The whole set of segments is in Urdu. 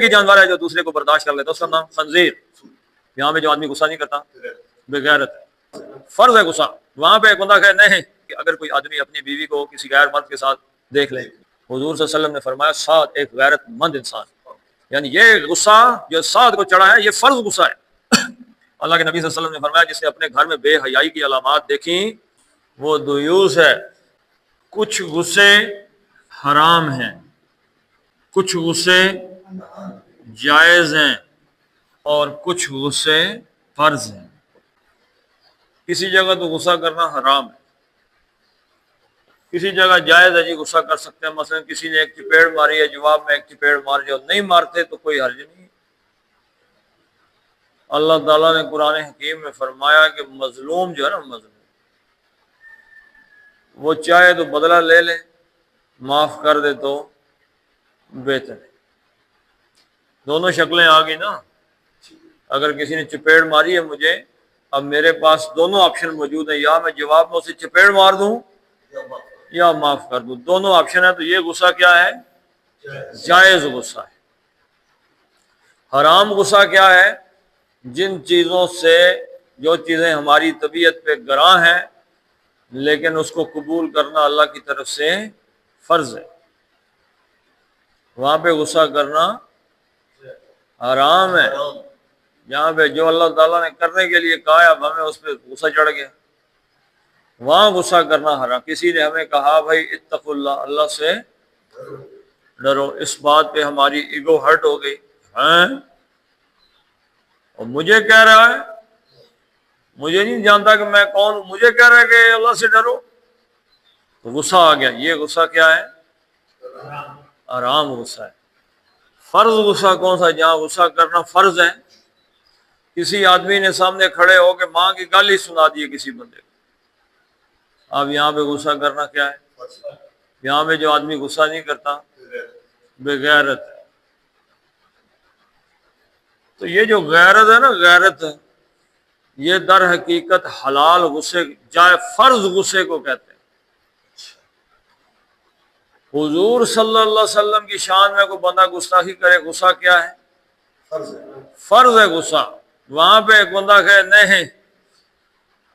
ہی جانور ہے جو دوسرے کو برداشت کر لیتا ہے، اس کا نام خنزیر۔ یہاں پہ جو آدمی غصہ نہیں کرتا بغیرت فرض ہے غصہ۔ وہاں پہ ایک بندہ کہے نہیں کہ اگر کوئی آدمی اپنی بیوی کو کسی غیر مرد کے ساتھ دیکھ لے، حضور صلی اللہ علیہ وسلم نے فرمایا سعد ایک غیرت مند انسان، یعنی یہ غصہ جو سعد کو چڑھا ہے یہ فرض غصہ ہے۔ اللہ کے نبی صلی اللہ علیہ وسلم نے فرمایا جس نے اپنے گھر میں بے حیائی کی علامات دیکھیں وہ دیوس ہے۔ کچھ غصے حرام ہیں، کچھ غصے جائز ہیں، اور کچھ غصے فرض ہیں۔ کسی جگہ تو غصہ کرنا حرام ہے، کسی جگہ جائز ہے، جی غصہ کر سکتے ہیں۔ مثلا کسی نے ایک چپیڑ ماری ہے، جواب میں ایک چپیڑ مار جو نہیں مارتے تو کوئی حرج نہیں۔ اللہ تعالیٰ نے قرآن حکیم میں فرمایا کہ مظلوم جو ہے نا، مظلوم وہ چاہے تو بدلہ لے لے، معاف کر دے تو بہتر ہے۔ دونوں شکلیں آ گئی نا۔ اگر کسی نے چپیڑ ماری ہے مجھے، اب میرے پاس دونوں آپشن موجود ہیں، یا میں جواب میں اسے چپیڑ مار دوں یا معاف کر دوں، دونوں آپشن ہے۔ تو یہ غصہ کیا ہے؟ جائز غصہ ہے۔ حرام غصہ کیا ہے؟ جن چیزوں سے، جو چیزیں ہماری طبیعت پہ گراں ہیں لیکن اس کو قبول کرنا اللہ کی طرف سے فرض ہے، وہاں پہ غصہ کرنا حرام ہے۔ جہاں پہ جو اللہ تعالیٰ نے کرنے کے لیے کہا ہے اب ہمیں اس پہ غصہ چڑھ گیا، وہاں غصہ کرنا حرام۔ کسی نے ہمیں کہا بھائی اتقوا اللہ، اللہ سے ڈرو، اس بات پہ ہماری ایگو ہرٹ ہو گئی، ہیں اور مجھے کہہ رہا ہے، مجھے نہیں جانتا کہ میں کون ہوں، مجھے کہہ رہا ہے کہ اللہ سے ڈرو، تو غصہ آ گیا۔ یہ غصہ کیا ہے؟ حرام غصہ ہے۔ فرض غصہ کون سا؟ جہاں غصہ کرنا فرض ہے۔ کسی آدمی نے سامنے کھڑے ہو کے ماں کی گالی سنا دی کسی بندے کو، اب یہاں پہ غصہ کرنا کیا ہے؟ یہاں پہ جو آدمی غصہ نہیں کرتا بغیرت ہے۔ تو یہ جو غیرت ہے نا، غیرت یہ در حقیقت حلال غصے، جائے فرض غصے کو کہتے ہیں۔ حضور صلی اللہ علیہ وسلم کی شان میں کوئی بندہ گستاخی کرے، غصہ کیا ہے؟ فرض ہے غصہ۔ وہاں پہ ایک بندہ کہے نہیں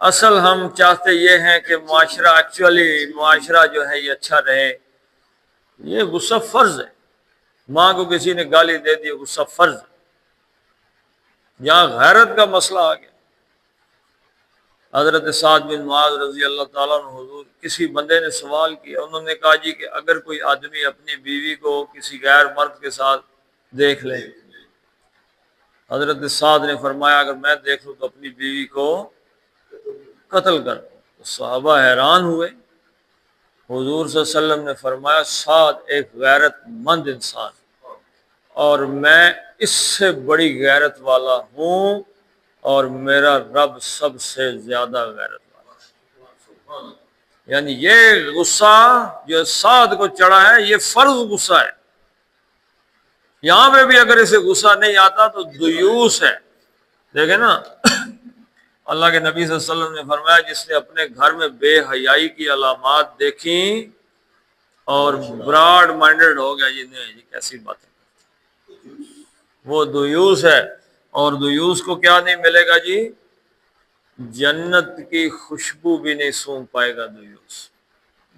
اصل ہم چاہتے یہ ہیں کہ معاشرہ، ایکچولی معاشرہ جو ہے یہ اچھا رہے، یہ غصہ فرض ہے۔ ماں کو کسی نے گالی دے دی، غصہ فرض ہے۔ یہاں غیرت کا مسئلہ آ گیا۔ حضرت سعد بن معاذ رضی اللہ تعالیٰ عنہ، حضور کسی بندے نے سوال کیا، انہوں نے کہا جی کہ اگر کوئی آدمی اپنی بیوی کو کسی غیر مرد کے ساتھ دیکھ لے، حضرت سعد نے فرمایا اگر میں دیکھ لوں تو اپنی بیوی کو قتل کر دوں۔ تو صحابہ حیران ہوئے۔ حضور صلی اللہ علیہ وسلم نے فرمایا سعد ایک غیرت مند انسان، اور میں اس سے بڑی غیرت والا ہوں، اور میرا رب سب سے زیادہ غیرت والا ہے۔ یعنی یہ غصہ جو سعد کو چڑھا ہے یہ فرض غصہ ہے۔ یہاں پہ بھی اگر اسے غصہ نہیں آتا تو دیوس ہے۔ دیکھیں نا، اللہ کے نبی صلی اللہ علیہ وسلم نے فرمایا جس نے اپنے گھر میں بے حیائی کی علامات دیکھیں اور براڈ مائنڈڈ ہو گیا، یہ نہیں جی کیسی بات ہے، وہ دیوس ہے۔ اور دیوس کو کیا نہیں ملے گا جی؟ جنت کی خوشبو بھی نہیں سونگھ پائے گا دیوس۔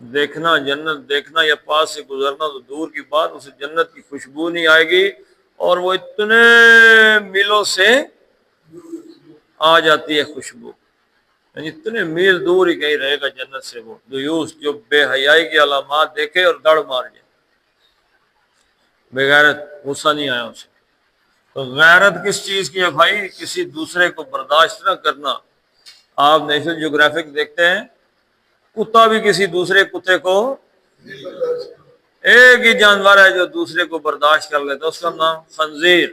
دیکھنا، جنت دیکھنا یا پاس سے گزرنا تو دور کی بات، اسے جنت کی خوشبو نہیں آئے گی، اور وہ اتنے میلوں سے آ جاتی ہے خوشبو، یعنی اتنے میل دور ہی کہیں رہے گا جنت سے وہ دیوس جو بے حیائی کی علامات دیکھے اور دڑ مار جائے۔ بغیرت، غصہ نہیں آیا اسے۔ تو غیرت کس چیز کی ہے بھائی؟ کسی دوسرے کو برداشت نہ کرنا۔ آپ نیشنل جیوگرافک دیکھتے ہیں، کتا بھی کسی دوسرے کتے کو، ایک ہی جانور ہے جو دوسرے کو برداشت کر لیتا، اس کا نام خنزیر۔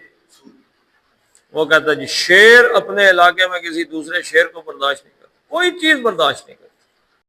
وہ کہتا ہے جی شیر اپنے علاقے میں کسی دوسرے شیر کو برداشت نہیں کرتا، کوئی چیز برداشت نہیں کرتا۔